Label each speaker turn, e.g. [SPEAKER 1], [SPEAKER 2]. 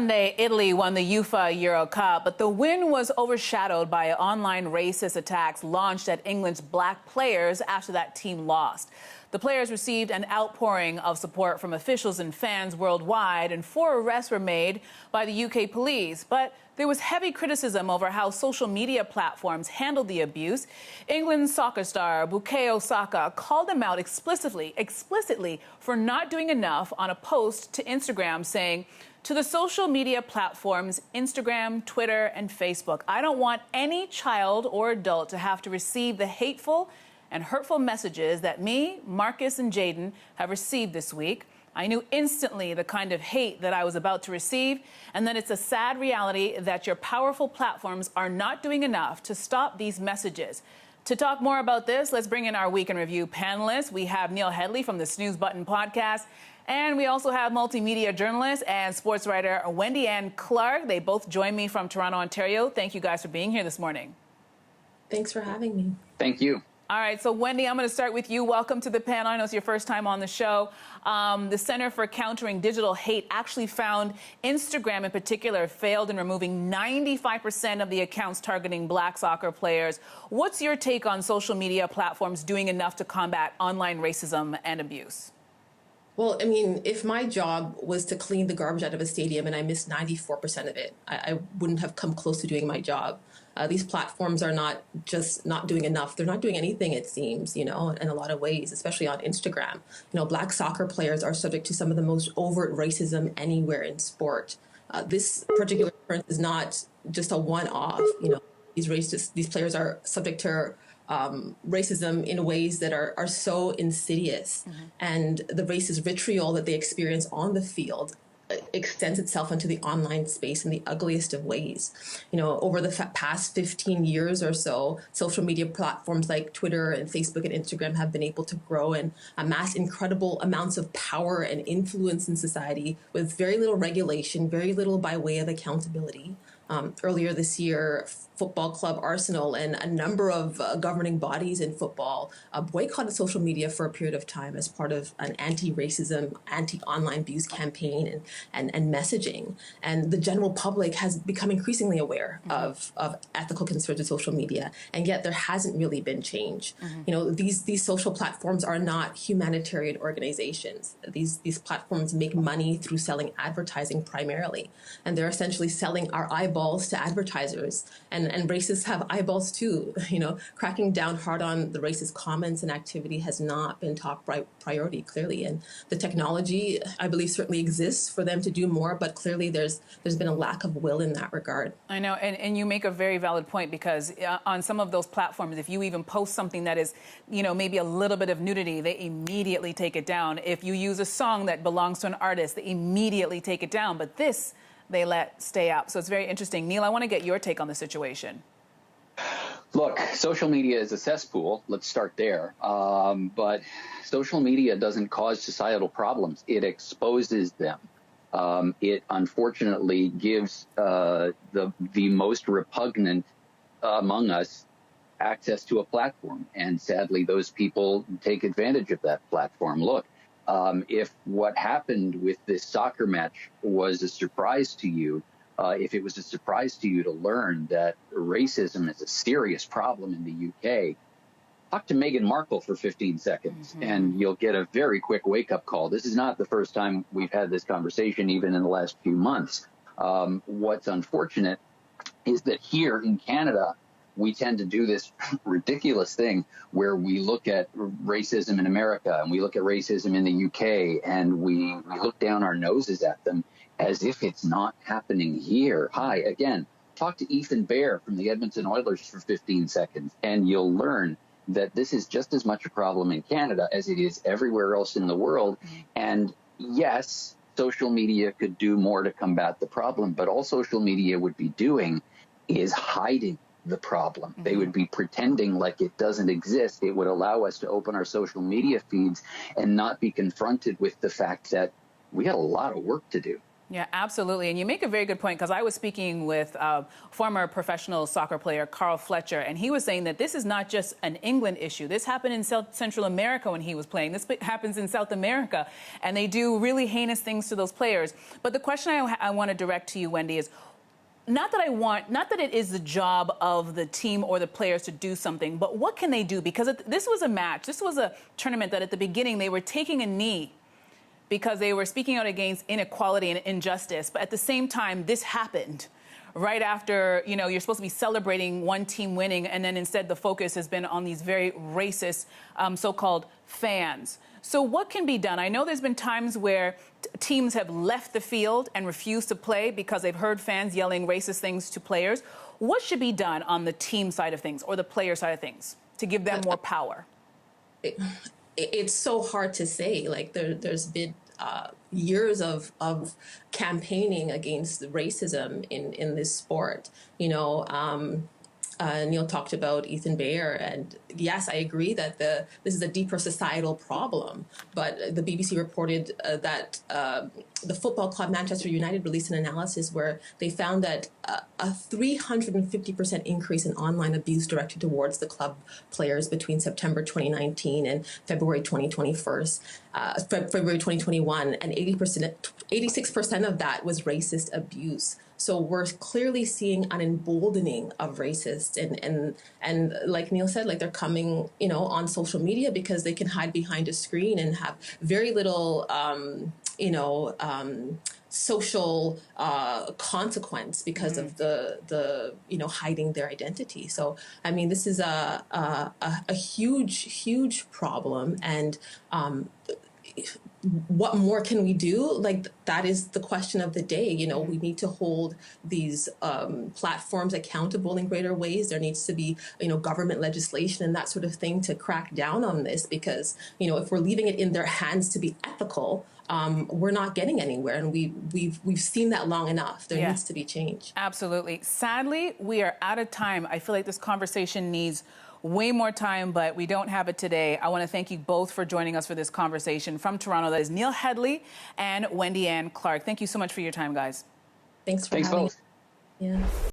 [SPEAKER 1] Sunday, Italy won the UEFA Euro Cup, but the win was overshadowed by online racist attacks launched at England's black players after that team lost. The players received an outpouring of support from officials and fans worldwide, and 4 arrests were made by the UK police. But there was heavy criticism over how social media platforms handled the abuse. England's soccer star Bukayo Saka called them out explicitly for not doing enough on a post to Instagram saying, "To the social media platforms, Instagram, Twitter, and Facebook, I don't want any child or adult to have to receive the hateful and hurtful messages that me, Marcus, and Jaden have received this week. I knew instantly the kind of hate that I was about to receive, and that it's a sad reality that your powerful platforms are not doing enough to stop these messages." To talk more about this, let's bring in our Week in Review panelists. We have Neil Headley from the Snooze Button podcast, and we also have multimedia journalist and sports writer Wendy-Ann Clarke. They both join me from Toronto, Ontario. Thank you guys for being here this morning.
[SPEAKER 2] Thanks for having me.
[SPEAKER 3] Thank you.
[SPEAKER 1] All right, so Wendy, I'm going to start with you. Welcome to the panel. I know it's your first time on the show. The Center for Countering Digital Hate actually found Instagram in particular failed in removing 95% of the accounts targeting black soccer players. What's your take on social media platforms doing enough to combat online racism and abuse?
[SPEAKER 2] Well, I mean, if my job was to clean the garbage out of a stadium and I missed 94% of it, I wouldn't have come close to doing my job. These platforms are not just not doing enough. They're not doing anything, it seems, in a lot of ways, especially on Instagram. Black soccer players are subject to some of the most overt racism anywhere in sport. This particular occurrence is not just a one-off. These players are subject to racism in ways that are so insidious. Mm-hmm. And the racist vitriol that they experience on the field extends itself into the online space in the ugliest of ways. Over the past 15 years or so, social media platforms like Twitter and Facebook and Instagram have been able to grow and amass incredible amounts of power and influence in society with very little regulation, very little by way of accountability. Earlier this year, football club Arsenal and a number of governing bodies in football boycotted social media for a period of time as part of an anti-racism, anti-online abuse campaign and messaging. And the general public has become increasingly aware of ethical concerns with social media, and yet there hasn't really been change. Mm-hmm. These social platforms are not humanitarian organizations. These platforms make money through selling advertising primarily, and they're essentially selling our eyeballs to advertisers, and racists have eyeballs too. Cracking down hard on the racist comments and activity has not been top priority, clearly. And the technology, I believe, certainly exists for them to do more, but clearly there's been a lack of will in that regard.
[SPEAKER 1] I know, and you make a very valid point, because on some of those platforms, if you even post something that is, maybe a little bit of nudity, they immediately take it down. If you use a song that belongs to an artist, they immediately take it down. But this, they let stay up. So it's very interesting. Neil, I want to get your take on the situation.
[SPEAKER 3] Look, social media is a cesspool. Let's start there. But social media doesn't cause societal problems. It exposes them. It unfortunately gives the most repugnant among us access to a platform. And sadly, those people take advantage of that platform. Look, if what happened with this soccer match was a surprise to you, if it was a surprise to you to learn that racism is a serious problem in the UK, talk to Meghan Markle for 15 seconds, and you'll get a very quick wake-up call. This is not the first time we've had this conversation, even in the last few months. What's unfortunate is that here in Canada, we tend to do this ridiculous thing where we look at racism in America and we look at racism in the UK, and we look down our noses at them as if it's not happening here. Hi, again, talk to Ethan Bear from the Edmonton Oilers for 15 seconds, and you'll learn that this is just as much a problem in Canada as it is everywhere else in the world. And yes, social media could do more to combat the problem, but all social media would be doing is hiding the problem. They would be pretending like it doesn't exist. It would allow us to open our social media feeds and not be confronted with the fact that we had a lot of work to do.
[SPEAKER 1] Yeah, absolutely. And you make a very good point, because I was speaking with former professional soccer player Carl Fletcher, and he was saying that this is not just an England issue. This happened in Central America when he was playing. This happens in South America, and they do really heinous things to those players. But the question I want to direct to you, Wendy, is not that it is the job of the team or the players to do something, but what can they do? Because this was a match, this was a tournament that at the beginning they were taking a knee because they were speaking out against inequality and injustice. But at the same time, this happened right after, you're supposed to be celebrating one team winning, and then instead the focus has been on these very racist so-called fans. So what can be done? I know there's been times where teams have left the field and refused to play because they've heard fans yelling racist things to players. What should be done on the team side of things or the player side of things to give them more power?
[SPEAKER 2] It's so hard to say. Like there's been years of campaigning against racism in this sport. Neil talked about Ethan Bayer, and yes, I agree that this is a deeper societal problem. But the BBC reported that the football club Manchester United released an analysis where they found that a 350% increase in online abuse directed towards the club players between September 2019 and February 2021, and 86% of that was racist abuse. So we're clearly seeing an emboldening of racists, and like Neil said, like they're coming, on social media because they can hide behind a screen and have very little, social consequence because of the hiding their identity. So I mean, this is a huge problem, and what more can we do? Like, that is the question of the day. We need to hold these platforms accountable in greater ways. There needs to be, government legislation and that sort of thing to crack down on this, because, if we're leaving it in their hands to be ethical, we're not getting anywhere. And we've seen that long enough. There needs to be change.
[SPEAKER 1] Absolutely. Sadly, we are out of time. I feel like this conversation needs way more time, but we don't have it today. I want to thank you both for joining us for this conversation. From Toronto, that is Neil Headley and Wendy-Ann Clarke. Thank you so much for your time, guys.
[SPEAKER 2] Thanks for having me. Yeah.